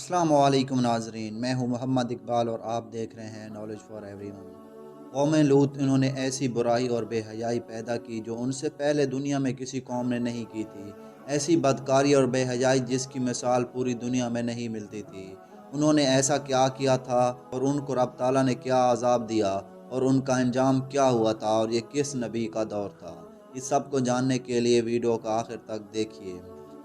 अस्सलाम वालेकुम नाजरीन, मैं हूं मोहम्मद इकबाल और आप देख रहे हैं नॉलेज फॉर एवरीवन। कौम लूत इन्होंने ऐसी बुराई और बेहयाई पैदा की जो उनसे पहले दुनिया में किसी कौम ने नहीं की थी। ऐसी बदकारी और बेहयाई जिसकी मिसाल पूरी दुनिया में नहीं मिलती थी। उन्होंने ऐसा क्या किया था और उनको रब ताला ने क्या अजाब दिया और उनका अंजाम क्या हुआ था और ये किस नबी का दौर था। इस सब को जानने के लिए वीडियो का आखिर तक देखिए।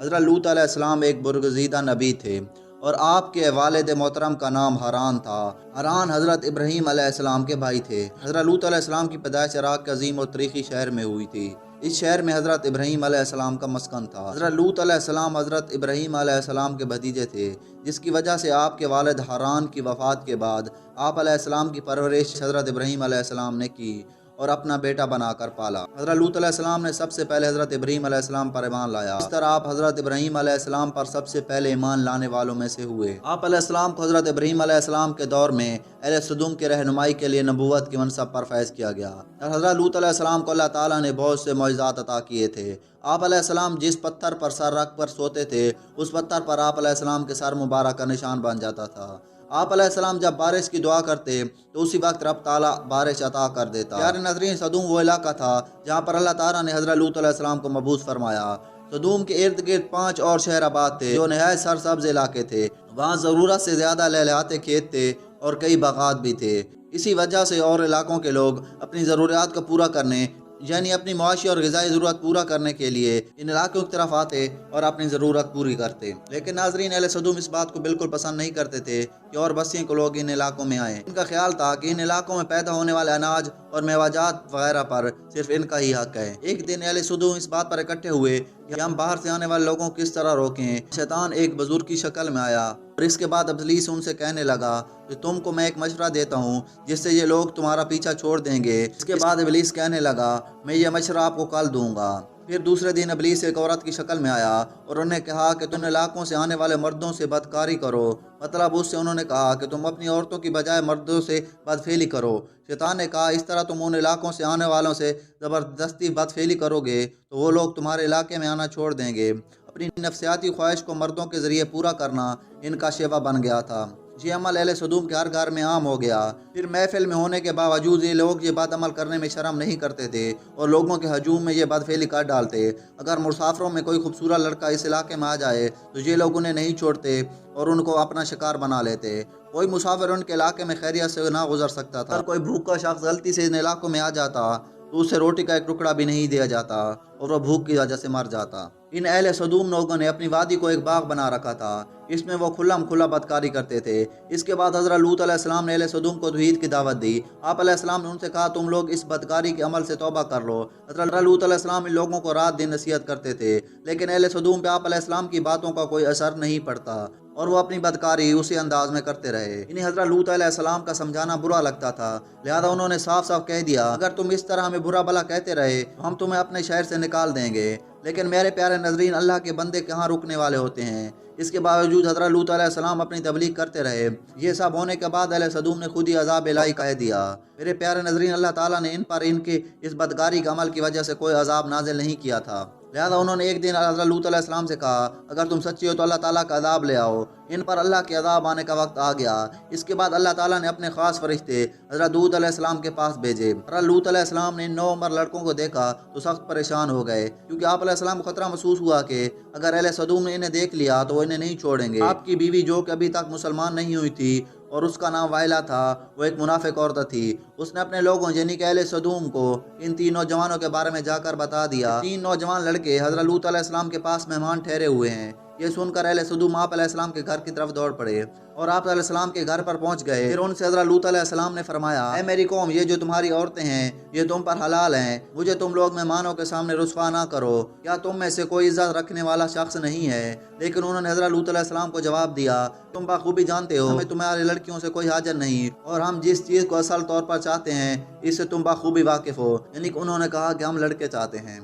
हज़रत लूत अलैहिस्सलाम एक बुर्गज़ीदा नबी थे और आपके वालिद मोहतरम का नाम हरान था। हरान हज़रत इब्राहीम अलैहिस्सलाम के भाई थे। हज़रत लूत अलैहिस्सलाम की पैदाइश इराक़ के अजीम और तारीख़ी शहर में हुई थी। इस शहर में हज़रत इब्राहीम अलैहिस्सलाम का मस्कन था। हज़रत लूत अलैहिस्सलाम हज़रत इब्राहीम अलैहिस्सलाम के भतीजे थे, जिसकी वजह से आपके वालिद हरान की वफ़ात के बाद आप अलैहिस्सलाम की परवरिश हज़रत इब्राहीम अलैहिस्सलाम ने की और अपना बेटा बनाकर पाला। हज़रत लूत अलैहिस्सलाम ने सबसे पहले हज़रत इब्राहीम अलैहिस्सलाम पर ईमान लाया। इस तरह आप हज़रत इब्राहीम अलैहिस्सलाम पर सबसे पहले ईमान लाने वालों में से हुए। आप अलैहिस्सलाम को हज़रत इब्राहीम अलैहिस्सलाम के दौर में अहले सदूम की रहनुमाई के लिए नबूवत की मनसब पर फैज़ किया गया। हज़रत लूत अलैहिस्सलाम को अल्लाह ताला ने बहुत से मौजिज़ात अता किए थे। आप अलैहिस्सलाम जिस पत्थर पर सर रख कर सोते थे, उस पत्थर पर आप अलैहिस्सलाम के सर मुबारक का निशान बन जाता था। आप अलैहिस्सलाम जब बारिश की दुआ करते तो उसी वक्त रब ताला बारिश अता कर देता। यार नजरीन, सदूम वो इलाका था जहाँ पर अल्लाह ताला ने हज़रत लूत अलैहिस्सलाम को मबूस फरमाया। सदूम के इर्द गिर्द 5 और शहर आबाद थे जो नहायत सरसब्ज इलाके थे। वहाँ ज़रूरत से ज़्यादा लहलहाते खेत थे और कई बागात भी थे। इसी वजह से और इलाकों के लोग अपनी ज़रूरियात को पूरा करने यानी अपनी मुआशी और ग़िज़ाई ज़रूरत पूरा करने के लिए इन इलाकों की तरफ आते और अपनी ज़रूरत पूरी करते। लेकिन नाजरीन, अहले सदूम इस बात को बिल्कुल पसंद नहीं करते थे कि और बस्तियों के लोग इन इलाकों में आएँ। इनका ख्याल था कि इन इलाकों में पैदा होने वाले अनाज और मेवाजात वगैरह पर सिर्फ इनका ही हक है। एक दिन अहले सदूम इस बात पर इकट्ठे हुए कि हम बाहर से आने वाले लोगों को किस तरह रोकें। शैतान एक बुजुर्ग की शक्ल में आया और इसके बाद इब्लीस उनसे कहने लगा कि तुमको मैं एक मशवरा देता हूँ जिससे ये लोग तुम्हारा पीछा छोड़ देंगे। इसके बाद इब्लीस कहने लगा, मैं ये मशवरा आपको कल दूंगा। फिर दूसरे दिन इब्लीस एक औरत की शक्ल में आया और उन्हें कहा कि तुम इलाकों से आने वाले मर्दों से बदकारी करो। मतलब उससे उन्होंने कहा कि तुम अपनी औरतों की बजाय मर्दों से बदफेली करो। शैतान ने कहा, इस तरह तुम उन इलाकों से आने वालों से ज़बरदस्ती बदफेली करोगे तो वो लोग तुम्हारे इलाके में आना छोड़ देंगे। अपनी नफ्सियाती ख्वाहिश को मर्दों के ज़रिए पूरा करना इनका शेवा बन गया था। ये अमल अहले सदूम के हर घर में आम हो गया। फिर महफिल में होने के बावजूद ये लोग ये बद अमल करने में शर्म नहीं करते थे और लोगों के हजूम में ये बदफेली कर डालते। अगर मुसाफिरों में कोई खूबसूरत लड़का इस इलाके में आ जाए तो ये लोग उन्हें नहीं छोड़ते और उनको अपना शिकार बना लेते। कोई मुसाफिर उनके इलाके में खैरियत से ना गुजर सकता था। अगर कोई भूखा शख्स गलती से इन इलाकों में आ जाता तो उसे रोटी का एक टुकड़ा भी नहीं दिया जाता और वह भूख की वजह से मर जाता। इन अहले सदूम लोगों ने अपनी वादी को एक बाग बना रखा था। इसमें वो खुला बदकारी करते थे। इसके बाद हज़रत लूत अलैहिस्सलाम ने अहले सदूम को तौहीद की दावत दी। आप अलैहिस्सलाम ने उनसे कहा, तुम लोग इस बदकारी के अमल से तौबा कर लो। हज़रत लूत अलैहिस्सलाम इन लोगों को रात दिन नसीहत करते थे, लेकिन अहले सदूम पे आप अलैहिस्सलाम की बातों का कोई असर नहीं पड़ता और वो अपनी बदकारी उसी अंदाज में करते रहे। इन्हें हज़रत लूत अलैहिस्सलाम का समझाना बुरा लगता था, लिहाजा उन्होंने साफ साफ कह दिया, अगर तुम इस तरह हमें बुरा भला कहते रहे तो हम तुम्हें अपने शहर से निकाल देंगे। लेकिन मेरे प्यारे नजरीन, अल्लाह के बंदे कहाँ रुकने वाले होते हैं। इसके बावजूद हज़रत लूत अलैहिस्सलाम अपनी तबलीग करते रहे। ये सब होने के बाद अहले सदूम ने खुद ही अज़ाब इलाही कह दिया। मेरे प्यारे नजरीन, अल्लाह ताला ने इन पर इनके इस बदकारी के अमल की वजह से कोई अज़ाब नाजिल नहीं किया था। लिहाजा उन्होंने एक दिन हज़रत लूत अलैहिस्सलाम से कहा, अगर तुम सच्ची हो तो अल्लाह ताला का अज़ाब ले आओ। इन पर अल्लाह के अज़ाब आने का वक्त आ गया। इसके बाद अल्लाह ताला ने अपने ख़ास फरिश्ते हज़रत लूत अलैहिस्सलाम के पास भेजे। हज़रत लूत अलैहिस्सलाम ने इन 9 उम्र लड़कों को देखा तो सख्त परेशान हो गए, क्योंकि आप अलैहिस्सलाम को खतरा महसूस हुआ कि अगर अहले सदूम ने इन्हें देख लिया तो वो इन्हें नहीं छोड़ेंगे। आपकी बीवी जो कि अभी तक मुसलमान नहीं हुई थी और उसका नाम वाइला था, वो एक मुनाफिक औरत थी। उसने अपने लोगों यानी कि अहले सदूम को इन 3 नौजवानों के बारे में जाकर बता दिया। 3 नौजवान लड़के हज़रत लूत अलैहिस्सलाम के पास मेहमान ठहरे हुए हैं। ये सुनकर अहले सदूम आप अलैहिस्सलाम के घर की तरफ दौड़ पड़े और आप अलैहिस्सलाम के घर पर पहुंच गए। फिर उनसे हज़रत लूत अलैहिस्सलाम ने फरमाया, ऐ मेरी कौम, ये जो तुम्हारी औरतें हैं ये तुम पर हलाल हैं। मुझे तुम लोग मेहमानों के सामने रुस्वा ना करो। क्या तुम में से कोई इज्जत रखने वाला शख्स नहीं है? लेकिन उन्होंने हज़रत लूत अलैहिस्सलाम को जवाब दिया, तुम बखूबी जानते हो हमें तुम्हारी लड़कियों से कोई हाजत नहीं और हम जिस चीज़ को असल तौर पर चाहते हैं इससे तुम बखूबी वाकिफ हो। यानी कि उन्होंने कहा कि हम लड़के चाहते हैं।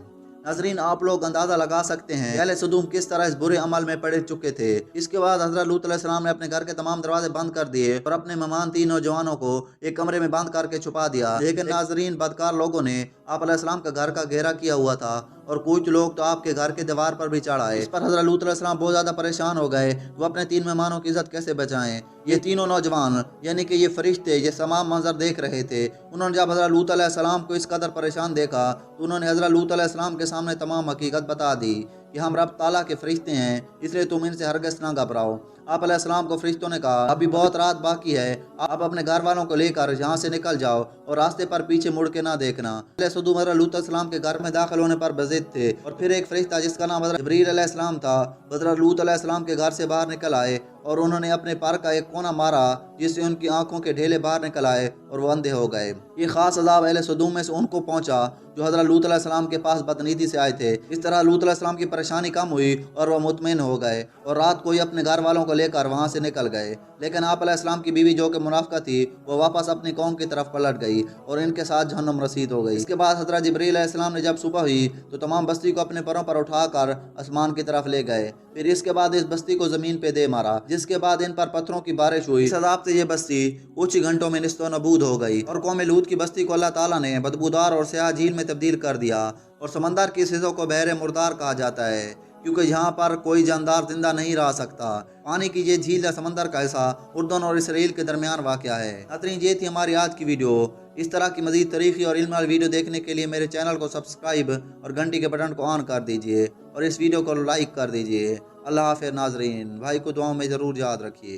नाजरीन, आप लोग अंदाज़ा लगा सकते हैं अहले सदूम किस तरह इस बुरे अमल में पड़ चुके थे। इसके बाद हज़रत लूत अलैहिस्सलाम ने अपने घर के तमाम दरवाजे बंद कर दिए और अपने मेहमान 3 नौजवानों को एक कमरे में बंद करके छुपा दिया। लेकिन नाजरीन, बदकार लोगों ने आप अलैहिस्सलाम का घर का घेरा किया हुआ था और कुछ लोग तो आपके घर के दीवार पर भी चढ़ आए। इस पर हज़रत लूत अलैहिस्सलाम बहुत ज़्यादा परेशान हो गए, वो अपने 3 मेहमानों की इज्जत कैसे बचाएं। ये तीनों नौजवान यानी कि ये फरिश्ते ये तमाम मंजर देख रहे थे। उन्होंने जब हज़रत लूत अलैहिस्सलाम को इस कदर परेशान देखा तो उन्होंने हज़रत लूत अलैहिस्सलाम के सामने तमाम हकीकत बता दी कि हम रब ताला के फरिश्ते हैं, इसलिए तुम इनसे हरगिज़ ना घबराओ। आप अलैहिस्सलाम को फरिश्तों ने कहा, अभी बहुत रात बाकी है, आप अपने घर वालों को लेकर यहाँ से निकल जाओ और रास्ते पर पीछे मुड़ के ना देखना। सदू हज़रत लूत अलैहिस्सलाम के घर में दाखिल होने पर बज़िद थे और फिर एक फरिश्ता जिसका नाम हज़रत जिब्रील अलैहिस्सलाम था हज़रत लूत अलैहिस्सलाम के घर से बाहर निकल आए और उन्होंने अपने पर का एक कोना मारा जिससे उनकी आंखों के ढेले बाहर निकल आए और वो अंधे हो गए। ये खास अज़ाब अहले सदूम में से उनको पहुंचा जो हज़रत लूत अलैहिस्सलाम के पास बदनीति से आए थे। इस तरह लूत अलैहिस्सलाम की परेशानी कम हुई और वह मुतमईन हो गए और रात को ही अपने घर वालों को लेकर वहाँ से निकल गए। लेकिन आप अलैहिस्सलाम की बीवी जो कि मुनाफिका थी वो वापस अपनी कौम की तरफ पलट गई और इनके साथ जहन्नम रसीद हो गई। इसके बाद हज़रत जिब्रील अलैहिस्सलाम ने जब सुबह हुई तो तमाम बस्ती को अपने परों पर उठाकर आसमान की तरफ ले गए। फिर इसके बाद इस बस्ती को ज़मीन पे दे मारा, जिसके बाद इन पर पत्थरों की बारिश हुई। इस अज़ाब से ये बस्ती कुछ ही घंटों में निस्तो नबूद हो गई और कौम लूत की बस्ती को अल्लाह ताला ने बदबूदार और स्याह झील में तब्दील कर दिया और समंदर की इस हिस्सों को बहरे मुर्दार कहा जाता है क्योंकि यहाँ पर कोई जानदार जिंदा नहीं रह सकता। पानी की ये झील या समंदर का हिस्सा उर्दन और इसराइल के दरमियान वाक़या है। नाज़रीन, ये थी हमारी आज की वीडियो। इस तरह की मज़ीद तारीख़ी और इल्मी वाली वीडियो देखने के लिए मेरे चैनल को सब्सक्राइब और घंटी के बटन को ऑन कर दीजिए और इस वीडियो को लाइक कर दीजिए। अल्लाह हाफ़िज़ नाज़रीन, भाई को दुआओं में ज़रूर याद रखिए।